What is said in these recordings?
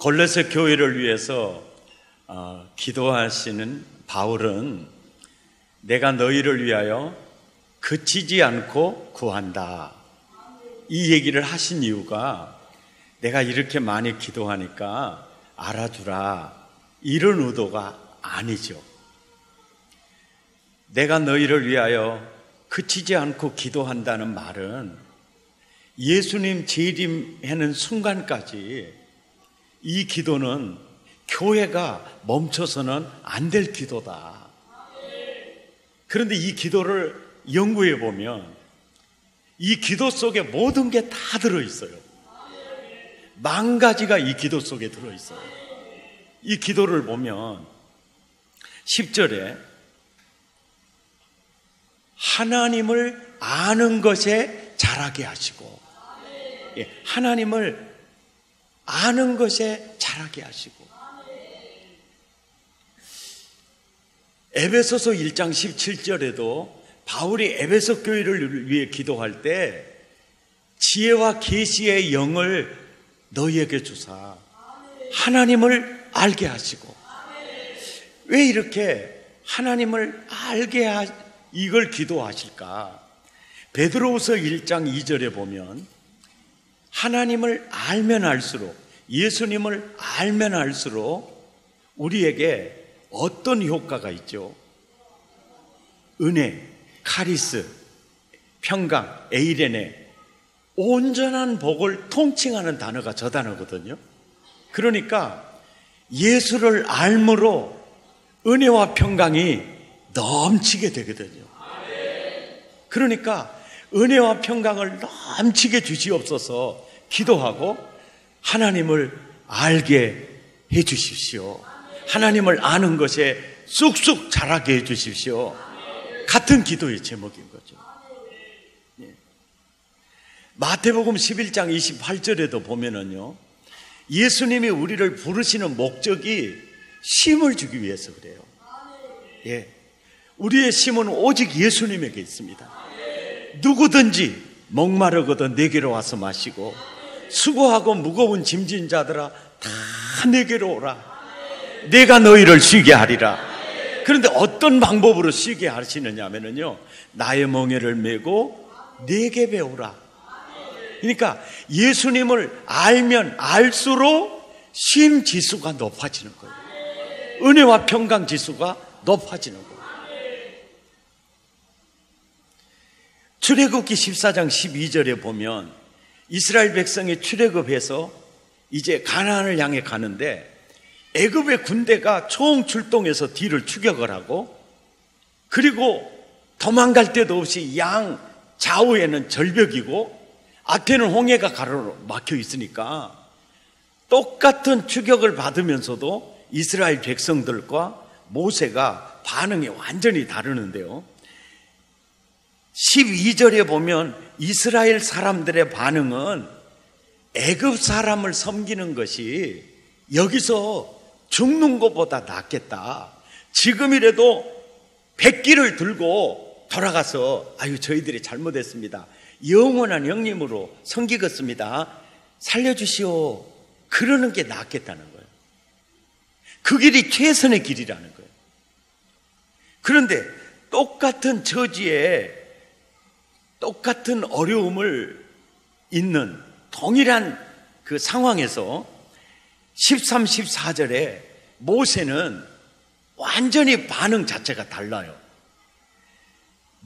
골로새 교회를 위해서 기도하시는 바울은 내가 너희를 위하여 그치지 않고 구한다, 이 얘기를 하신 이유가 내가 이렇게 많이 기도하니까 알아주라, 이런 의도가 아니죠. 내가 너희를 위하여 그치지 않고 기도한다는 말은 예수님 재림하는 순간까지 이 기도는 교회가 멈춰서는 안 될 기도다. 그런데 이 기도를 연구해 보면 이 기도 속에 모든 게 다 들어있어요. 만 가지가 이 기도 속에 들어있어요. 이 기도를 보면 10절에 하나님을 아는 것에 자라게 하시고, 하나님을 아는 것에 자라게 하시고, 에베소서 1장 17절에도 바울이 에베소 교회를 위해 기도할 때 지혜와 계시의 영을 너희에게 주사 하나님을 알게 하시고, 왜 이렇게 하나님을 알게 이걸 기도하실까? 베드로후서 1장 2절에 보면 하나님을 알면 알수록, 예수님을 알면 알수록 우리에게 어떤 효과가 있죠? 은혜, 카리스, 평강, 에이레네, 온전한 복을 통칭하는 단어가 저 단어거든요. 그러니까 예수를 알므로 은혜와 평강이 넘치게 되거든요. 그러니까 은혜와 평강을 넘치게 주시옵소서 기도하고 하나님을 알게 해 주십시오. 하나님을 아는 것에 쑥쑥 자라게 해 주십시오. 같은 기도의 제목인 거죠. 마태복음 11장 28절에도 보면은요, 예수님이 우리를 부르시는 목적이 쉼을 주기 위해서 그래요. 우리의 쉼은 오직 예수님에게 있습니다. 누구든지 목마르거든 내게로 와서 마시고, 수고하고 무거운 짐진 자들아 다 내게로 오라. 내가 너희를 쉬게 하리라. 그런데 어떤 방법으로 쉬게 하시느냐 하면요, 나의 멍에를 메고 내게 배우라. 그러니까 예수님을 알면 알수록 쉼 지수가 높아지는 거예요. 은혜와 평강 지수가 높아지는 거예요. 출애굽기 14장 12절에 보면 이스라엘 백성이 출애굽해서 이제 가나안을 향해 가는데 애굽의 군대가 총 출동해서 뒤를 추격을 하고, 그리고 도망갈 데도 없이 양 좌우에는 절벽이고 앞에는 홍해가 가로막혀 있으니까 똑같은 추격을 받으면서도 이스라엘 백성들과 모세가 반응이 완전히 다르는데요, 12절에 보면 이스라엘 사람들의 반응은 애굽 사람을 섬기는 것이 여기서 죽는 것보다 낫겠다, 지금이라도 백기를 들고 돌아가서 저희들이 잘못했습니다, 영원한 영님으로 섬기겠습니다, 살려주시오, 그러는 게 낫겠다는 거예요. 그 길이 최선의 길이라는 거예요. 그런데 똑같은 처지에 똑같은 어려움을 있는 동일한 그 상황에서 13, 14절에 모세는 완전히 반응 자체가 달라요.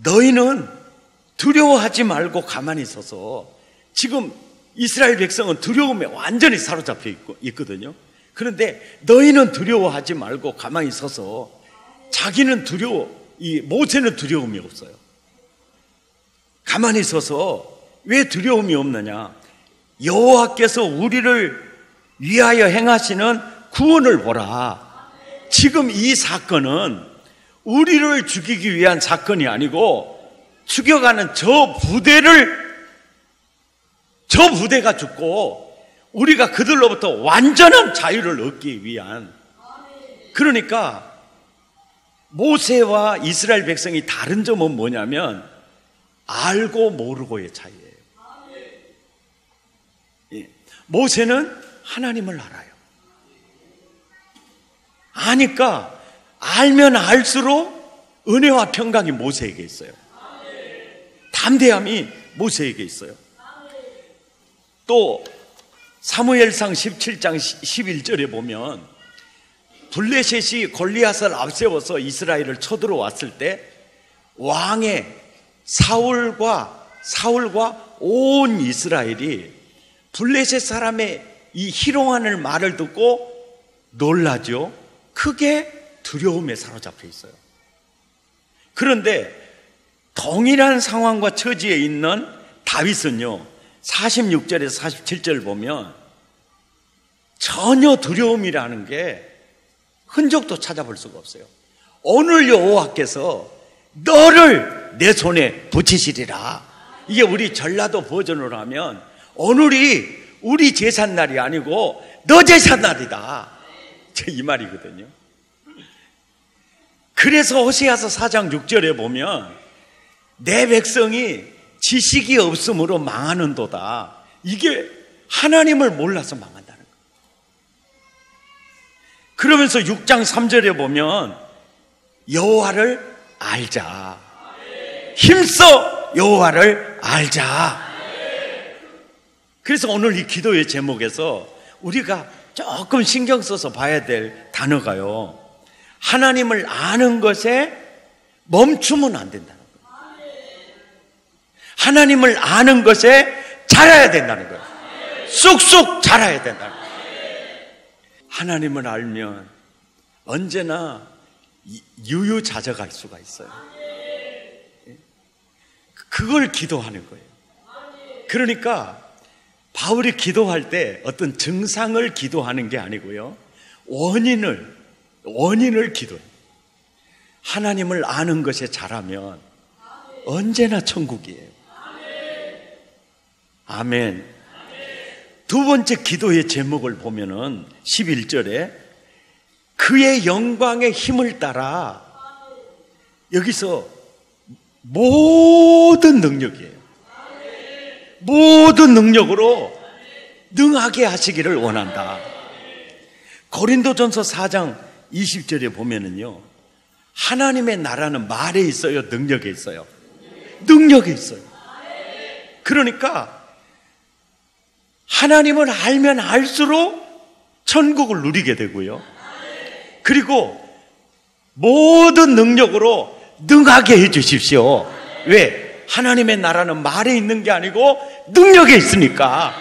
너희는 두려워하지 말고 가만히 있어서, 지금 이스라엘 백성은 두려움에 완전히 사로잡혀 있거든요. 그런데 너희는 두려워하지 말고 가만히 서서, 자기는 모세는 두려움이 없어요. 가만히 서서 왜 두려움이 없느냐? 여호와께서 우리를 위하여 행하시는 구원을 보라. 지금 이 사건은 우리를 죽이기 위한 사건이 아니고 죽여가는 저 부대가 죽고 우리가 그들로부터 완전한 자유를 얻기 위한. 그러니까 모세와 이스라엘 백성이 다른 점은 뭐냐면 알고 모르고의 차이예요. 모세는 하나님을 알아요. 아니까 알면 알수록 은혜와 평강이 모세에게 있어요. 담대함이 모세에게 있어요. 또 사무엘상 17장 11절에 보면 블레셋이 골리앗을 앞세워서 이스라엘을 쳐들어왔을 때 왕의 사울과 온 이스라엘이 블레셋 사람의 이 희롱하는 말을 듣고 놀라죠. 크게 두려움에 사로잡혀 있어요. 그런데 동일한 상황과 처지에 있는 다윗은요, 46절에서 47절 보면 전혀 두려움이라는 게 흔적도 찾아볼 수가 없어요. 오늘 여호와께서 너를 내 손에 붙이시리라. 이게 우리 전라도 버전으로 하면 오늘이 우리 제삿날이 아니고 너 제삿날이다, 이 말이거든요. 그래서 호세아서 4장 6절에 보면 내 백성이 지식이 없으므로 망하는도다. 이게 하나님을 몰라서 망한다는 거예요. 그러면서 6장 3절에 보면 여호와를 알자. 힘써 여호와를 알자. 그래서 오늘 이 기도의 제목에서 우리가 조금 신경 써서 봐야 될 단어가요, 하나님을 아는 것에 멈추면 안 된다는 거예요. 하나님을 아는 것에 자라야 된다는 거예요. 쑥쑥 자라야 된다는 거예요. 하나님을 알면 언제나 유유자적할 수가 있어요. 그걸 기도하는 거예요. 그러니까 바울이 기도할 때 어떤 증상을 기도하는 게 아니고요, 원인을 기도해요. 하나님을 아는 것에 자라면 언제나 천국이에요. 아멘. 두 번째 기도의 제목을 보면은 11절에 그의 영광의 힘을 따라, 여기서 모든 능력이에요. 모든 능력으로 능하게 하시기를 원한다. 고린도전서 4장 20절에 보면은요, 하나님의 나라는 말에 있어요, 능력에 있어요? 능력에 있어요. 그러니까 하나님을 알면 알수록 천국을 누리게 되고요, 그리고 모든 능력으로 능하게 해주십시오. 왜? 하나님의 나라는 말에 있는 게 아니고 능력에 있으니까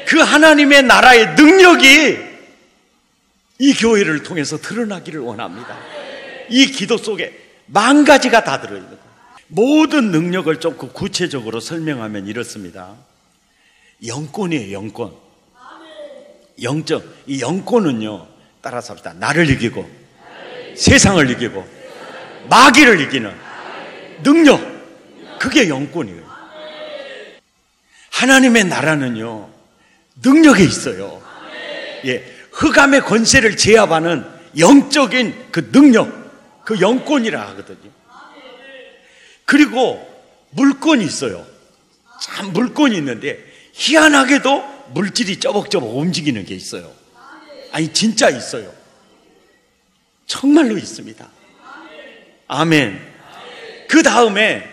그 하나님의 나라의 능력이 이 교회를 통해서 드러나기를 원합니다. 이 기도 속에 만 가지가 다 들어있는 거예요. 모든 능력을 조금 구체적으로 설명하면 이렇습니다. 영권이에요. 영권. 영적. 이 영권은요, 따라서 합시다. 나를 이기고 세상을 이기고 마귀를 이기는 능력, 그게 영권이에요. 하나님의 나라는요, 능력에 있어요. 예, 흑암의 권세를 제압하는 영적인 그 능력, 그 영권이라 하거든요. 그리고 물권이 있어요. 참 물권이 있는데 희한하게도 물질이 쩌벅쩌벅 움직이는 게 있어요. 아니, 진짜 있어요. 정말로 있습니다. 아멘. 그 다음에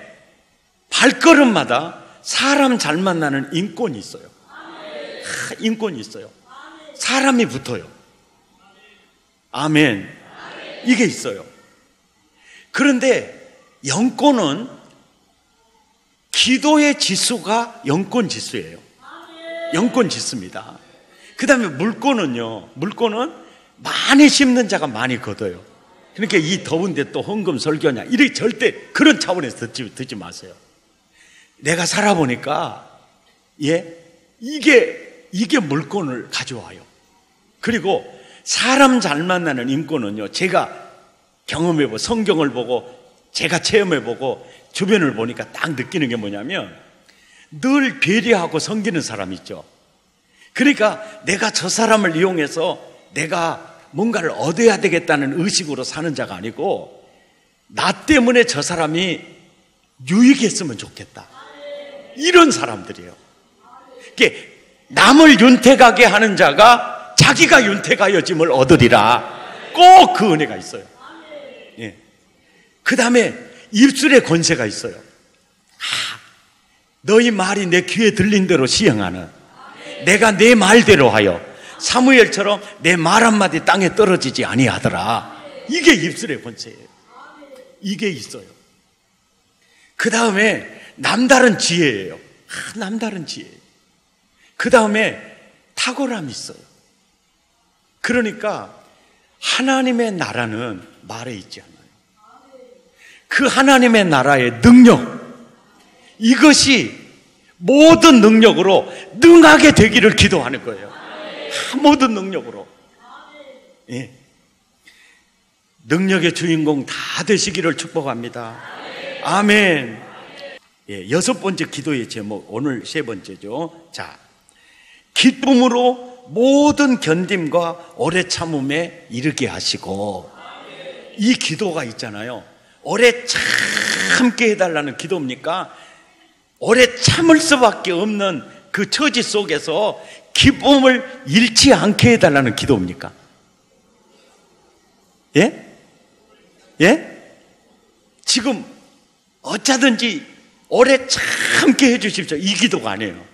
발걸음마다 사람 잘 만나는 인권이 있어요. 인권이 있어요. 사람이 붙어요. 아멘. 이게 있어요. 그런데 영권은 기도의 지수가 영권 지수예요. 영권 지수입니다. 그 다음에 물권은요, 물권은 많이 심는 자가 많이 거둬요. 그러니까 이 더운데 또 헌금 설교냐, 이렇게 절대 그런 차원에서 듣지 마세요. 내가 살아보니까, 이게 물권을 가져와요. 그리고 사람 잘 만나는 인권은요, 제가 경험해보고 성경을 보고 제가 체험해보고 주변을 보니까 딱 느끼는 게 뭐냐면, 늘 배려하고 섬기는 사람 있죠. 그러니까 내가 저 사람을 이용해서 내가 뭔가를 얻어야 되겠다는 의식으로 사는 자가 아니고, 나 때문에 저 사람이 유익했으면 좋겠다, 이런 사람들이에요. 남을 윤택하게 하는 자가 자기가 윤택하여짐을 얻으리라, 꼭 그 은혜가 있어요. 예. 그 다음에 입술의 권세가 있어요. 너희 말이 내 귀에 들린 대로 시행하는, 내가 내 말대로 하여 사무엘처럼 내 말 한마디 땅에 떨어지지 아니하더라. 이게 입술의 권세예요. 이게 있어요. 그 다음에 남다른 지혜예요. 남다른 지혜. 그 다음에 탁월함이 있어요. 그러니까 하나님의 나라는 말에 있지 않아요. 그 하나님의 나라의 능력, 이것이 모든 능력으로 능하게 되기를 기도하는 거예요. 모든 능력으로. 예. 능력의 주인공 다 되시기를 축복합니다. 아멘. 예, 6번째 기도의 제목, 오늘 3번째죠. 자, 기쁨으로 모든 견딤과 오래 참음에 이르게 하시고. 이 기도가 있잖아요. 오래 참게 해달라는 기도입니까? 오래 참을 수밖에 없는 그 처지 속에서 기쁨을 잃지 않게 해달라는 기도입니까? 예? 예? 지금 어쩌든지 오래 참게 해주십시오. 이 기도가 아니에요.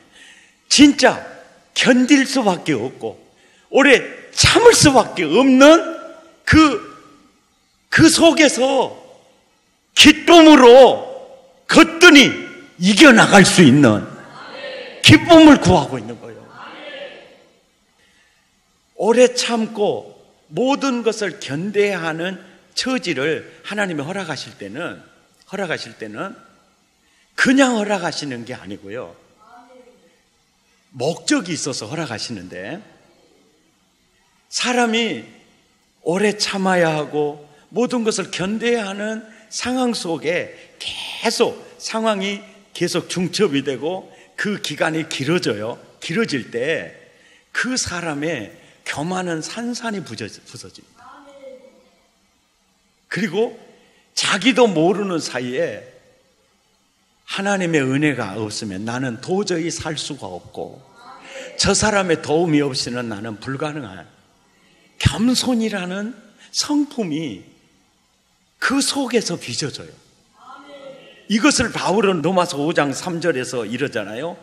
진짜 견딜 수밖에 없고 오래 참을 수밖에 없는 그 속에서 기쁨으로 거뜬히 이겨나갈 수 있는 기쁨을 구하고 있는 거예요. 오래 참고 모든 것을 견뎌야 하는 처지를 하나님이 허락하실 때는 그냥 허락하시는 게 아니고요. 목적이 있어서 허락하시는데, 사람이 오래 참아야 하고 모든 것을 견뎌야 하는 상황 속에 상황이 계속 중첩이 되고 그 기간이 길어질 때 그 사람의 교만은 산산이 부서집니다. 그리고 자기도 모르는 사이에 하나님의 은혜가 없으면 나는 도저히 살 수가 없고 저 사람의 도움이 없이는 나는 불가능한 겸손이라는 성품이 그 속에서 빚어져요. 이것을 바울은 로마서 5장 3절에서 이러잖아요.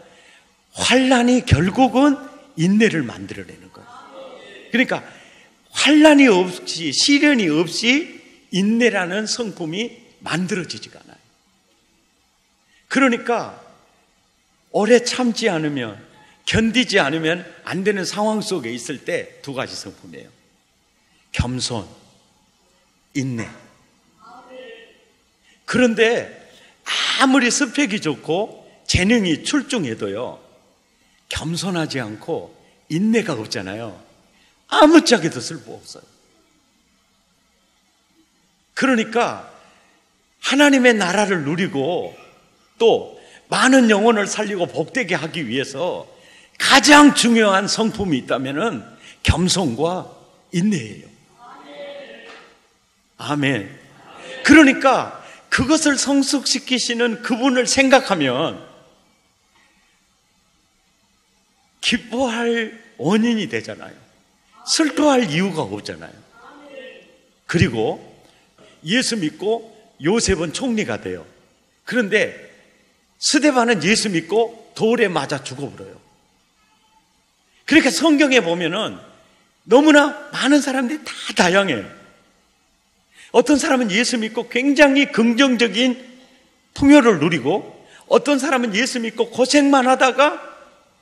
환난이 결국은 인내를 만들어내는 거예요. 그러니까 환난이 없이, 시련이 없이 인내라는 성품이 만들어지지가 않아요. 그러니까 오래 참지 않으면, 견디지 않으면 안 되는 상황 속에 있을 때 2가지 성품이에요. 겸손, 인내. 그런데 아무리 스펙이 좋고 재능이 출중해도요, 겸손하지 않고 인내가 없잖아요. 아무짝에도 쓸모 없어요. 그러니까 하나님의 나라를 누리고 또 많은 영혼을 살리고 복되게 하기 위해서 가장 중요한 성품이 있다면은 겸손과 인내예요. 아멘. 그러니까 그것을 성숙시키시는 그분을 생각하면 기뻐할 원인이 되잖아요. 슬퍼할 이유가 없잖아요. 그리고 예수 믿고 요셉은 총리가 돼요. 그런데 스데반은 예수 믿고 돌에 맞아 죽어버려요. 그러니까 성경에 보면은 너무나 많은 사람들이 다 다양해요. 어떤 사람은 예수 믿고 굉장히 긍정적인 풍요를 누리고, 어떤 사람은 예수 믿고 고생만 하다가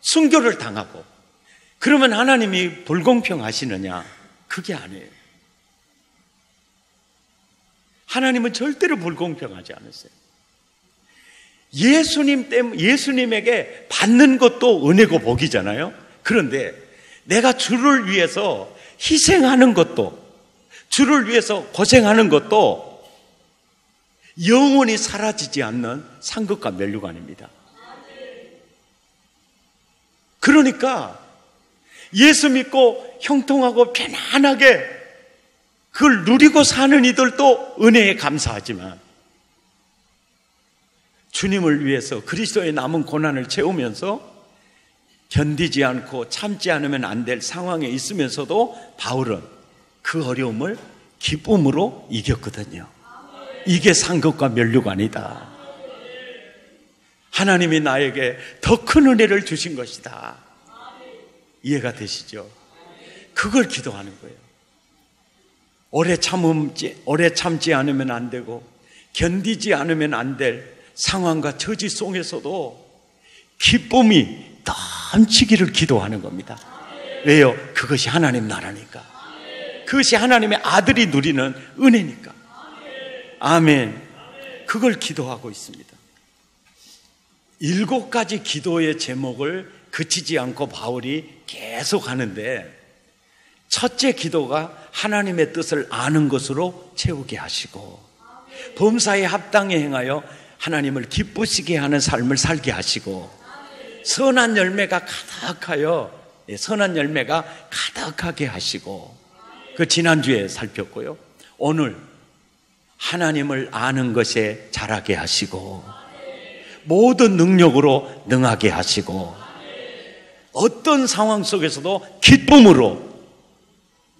순교를 당하고. 그러면 하나님이 불공평하시느냐? 그게 아니에요. 하나님은 절대로 불공평하지 않으세요. 예수님에게 받는 것도 은혜고 복이잖아요. 그런데 내가 주를 위해서 희생하는 것도, 주를 위해서 고생하는 것도 영원히 사라지지 않는 상급과 면류관입니다. 그러니까 예수 믿고 형통하고 편안하게 그걸 누리고 사는 이들도 은혜에 감사하지만, 주님을 위해서 그리스도의 남은 고난을 채우면서 견디지 않고 참지 않으면 안 될 상황에 있으면서도 바울은 그 어려움을 기쁨으로 이겼거든요. 이게 상급과 면류관이다. 하나님이 나에게 더 큰 은혜를 주신 것이다. 이해가 되시죠? 그걸 기도하는 거예요. 오래 참지 않으면 안 되고 견디지 않으면 안 될 상황과 처지 속에서도 기쁨이 넘치기를 기도하는 겁니다. 왜요? 그것이 하나님 나라니까. 그것이 하나님의 아들이 누리는 은혜니까. 아멘. 그걸 기도하고 있습니다. 7가지 기도의 제목을 그치지 않고 바울이 계속 하는데, 첫째 기도가 하나님의 뜻을 아는 것으로 채우게 하시고, 범사에 합당히 행하여 하나님을 기쁘시게 하는 삶을 살게 하시고, 선한 열매가 가득하게 하시고, 그 지난주에 살폈고요. 오늘 하나님을 아는 것에 자라게 하시고, 모든 능력으로 능하게 하시고, 어떤 상황 속에서도 기쁨으로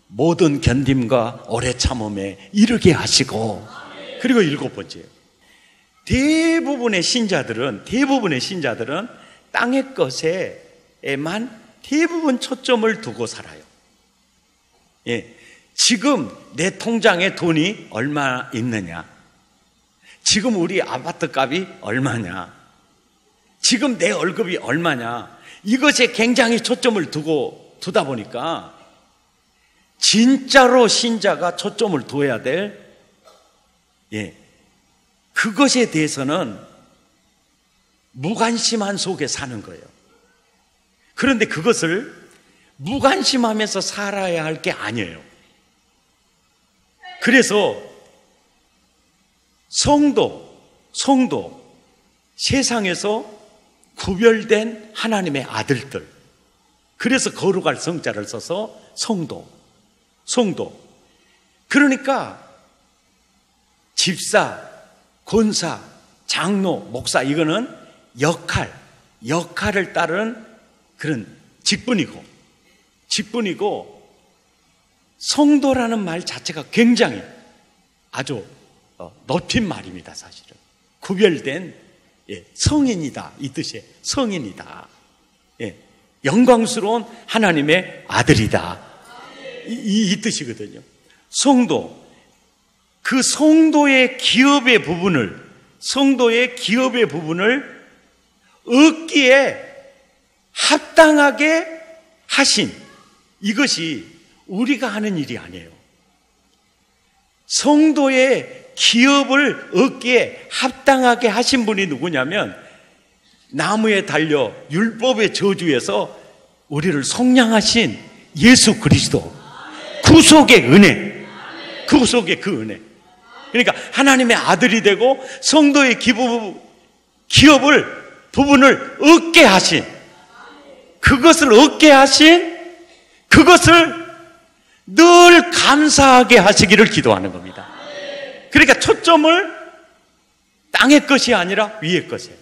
모든 견딤과 오래 참음에 이르게 하시고, 그리고 7번째요. 대부분의 신자들은 땅의 것에만 대부분 초점을 두고 살아요. 예. 지금 내 통장에 돈이 얼마 있느냐? 지금 우리 아파트 값이 얼마냐? 지금 내 월급이 얼마냐? 이것에 굉장히 초점을 두다 보니까 진짜로 신자가 초점을 둬야 될, 그것에 대해서는 무관심한 속에 사는 거예요. 그런데 그것을 무관심하면서 살아야 할 게 아니에요. 그래서 성도, 세상에서 구별된 하나님의 아들들, 그래서 거룩할 성자를 써서 성도. 그러니까 집사, 권사, 장로, 목사, 이거는 역할을 따른 그런 직분이고, 성도라는 말 자체가 굉장히 아주 높인 말입니다. 사실은 구별된 성인이다, 이 뜻의 성인이다, 영광스러운 하나님의 아들이다, 이 뜻이거든요. 성도, 그 성도의 기업의 부분을 얻기에 합당하게 하신, 이것이 우리가 하는 일이 아니에요. 성도의 기업을 얻기에 합당하게 하신 분이 누구냐면, 나무에 달려 율법의 저주에서 우리를 속량하신 예수 그리스도, 구속의 은혜, 구속의 그 은혜. 그러니까 하나님의 아들이 되고 성도의 부분을 얻게 하신, 그것을 늘 감사하게 하시기를 기도하는 겁니다. 그러니까 초점을 땅의 것이 아니라 위의 것에,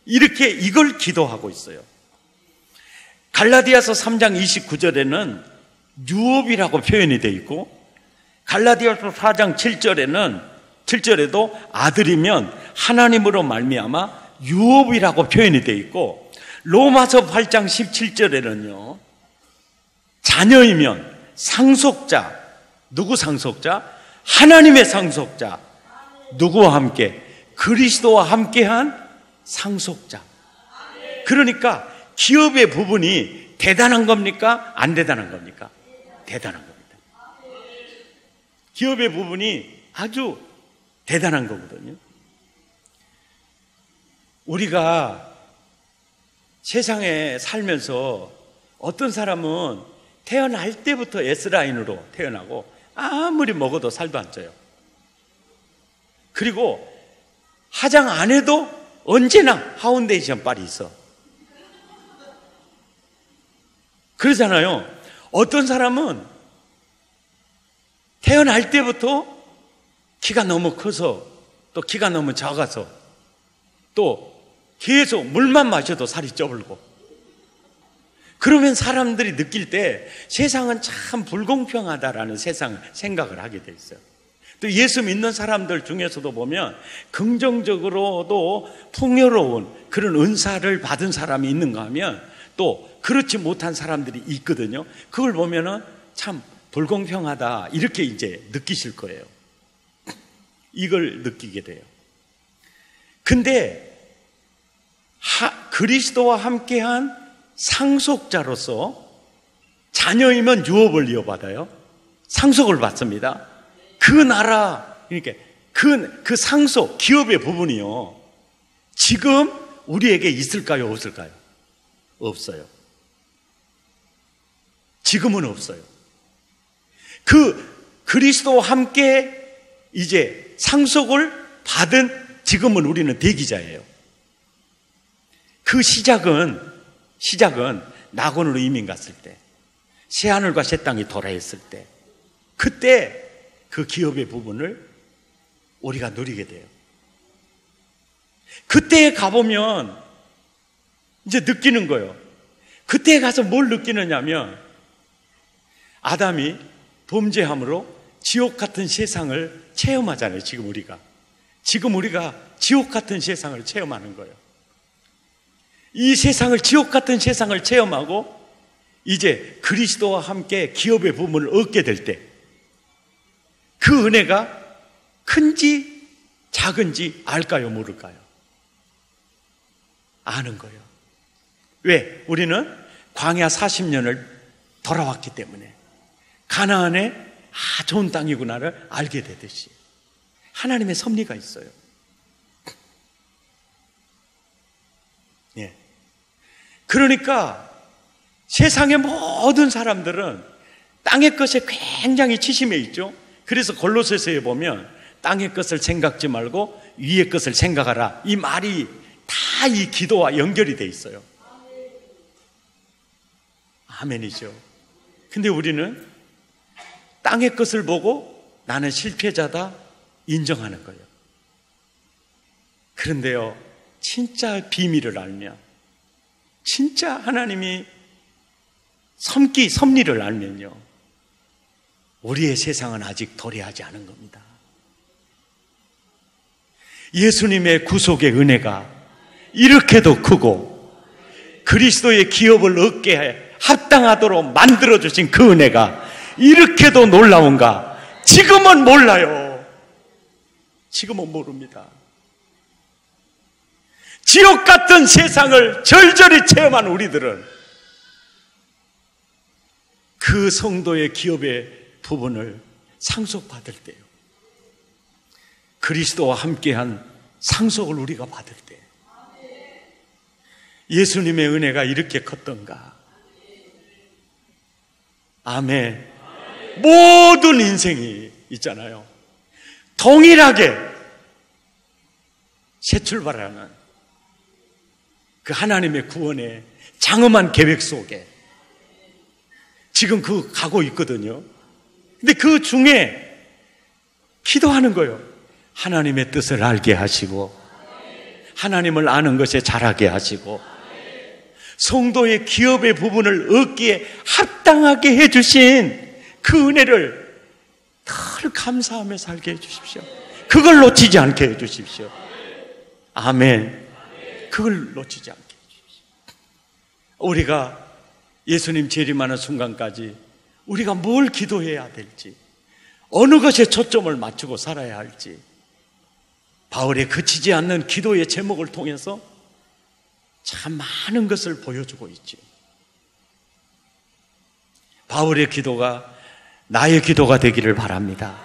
이걸 기도하고 있어요. 갈라디아서 3장 29절에는 유업이라고 표현이 되어 있고, 갈라디아서 4장 7절에도 아들이면 하나님으로 말미암아 유업이라고 표현이 되어 있고, 로마서 8장 17절에는요 자녀이면 상속자, 누구 상속자? 하나님의 상속자. 누구와 함께? 그리스도와 함께한 상속자. 그러니까 기업의 부분이 대단한 겁니까? 안 대단한 겁니까? 대단한 겁니다. 기업의 부분이 아주 대단한 거거든요. 우리가 세상에 살면서 어떤 사람은 태어날 때부터 S라인으로 태어나고 아무리 먹어도 살도 안 쪄요. 그리고 화장 안 해도 언제나 파운데이션 빨이 있어. 그러잖아요. 어떤 사람은 태어날 때부터 키가 너무 커서, 또 키가 너무 작아서, 또 계속 물만 마셔도 살이 쪄불고, 그러면 사람들이 느낄 때 세상은 참 불공평하다라는 생각을 하게 돼 있어요. 또 예수 믿는 사람들 중에서도 보면 긍정적으로도 풍요로운 그런 은사를 받은 사람이 있는가 하면 또 그렇지 못한 사람들이 있거든요. 그걸 보면은 참 불공평하다 이렇게 이제 느끼실 거예요. 이걸 느끼게 돼요. 근데 그리스도와 함께한 상속자로서 자녀이면 유업을 이어받아요. 상속을 받습니다. 그 나라, 그러니까 그 상속, 기업의 부분이요. 지금 우리에게 있을까요? 없을까요? 없어요. 지금은 없어요. 그리스도와 함께 이제 상속을 받은 지금은 우리는 대기자예요. 그 시작은 낙원으로 이민 갔을 때, 새하늘과 새 땅이 도래했을 때, 그때 그 기업의 부분을 우리가 누리게 돼요. 그때에 가보면 이제 느끼는 거예요. 그때에 가서 뭘 느끼느냐면 아담이 범죄함으로 지옥 같은 세상을 체험하잖아요. 지금 우리가 지옥 같은 세상을 체험하는 거예요. 이 세상을, 지옥 같은 세상을 체험하고 이제 그리스도와 함께 기업의 부분을 얻게 될 때 그 은혜가 큰지 작은지 알까요? 모를까요? 아는 거예요. 왜? 우리는 광야 40년을 돌아왔기 때문에 가나안의 좋은 땅이구나를 알게 되듯이 하나님의 섭리가 있어요. 예. 그러니까 세상의 모든 사람들은 땅의 것에 굉장히 치심해 있죠. 그래서 골로새서에 보면 땅의 것을 생각지 말고 위의 것을 생각하라. 이 말이 다 이 기도와 연결이 돼 있어요. 아멘이죠. 근데 우리는 땅의 것을 보고 나는 실패자다 인정하는 거예요. 그런데요, 진짜 비밀을 알면, 진짜 하나님이 섭리를 알면요, 우리의 세상은 아직 도래하지 않은 겁니다. 예수님의 구속의 은혜가 이렇게도 크고 그리스도의 기업을 얻게 합당하도록 만들어주신 그 은혜가 이렇게도 놀라운가? 지금은 몰라요. 지금은 모릅니다. 지옥 같은 세상을 절절히 체험한 우리들은 그 성도의 기업의 부분을 상속받을 때요, 그리스도와 함께한 상속을 우리가 받을 때 예수님의 은혜가 이렇게 컸던가? 아멘. 모든 인생이 있잖아요, 동일하게 새 출발하는 그 하나님의 구원의 장엄한 계획 속에 지금 가고 있거든요. 근데 그 중에 기도하는 거예요. 하나님의 뜻을 알게 하시고 하나님을 아는 것에 자라게 하시고 성도의 기업의 부분을 얻기에 합당하게 해주신 그 은혜를 늘 감사하며 살게 해주십시오. 그걸 놓치지 않게 해주십시오. 아멘. 그걸 놓치지 않게 해주십시오. 우리가 예수님 재림하는 순간까지 우리가 뭘 기도해야 될지, 어느 것에 초점을 맞추고 살아야 할지 바울의 그치지 않는 기도의 제목을 통해서 참 많은 것을 보여주고 있죠. 바울의 기도가 나의 기도가 되기를 바랍니다.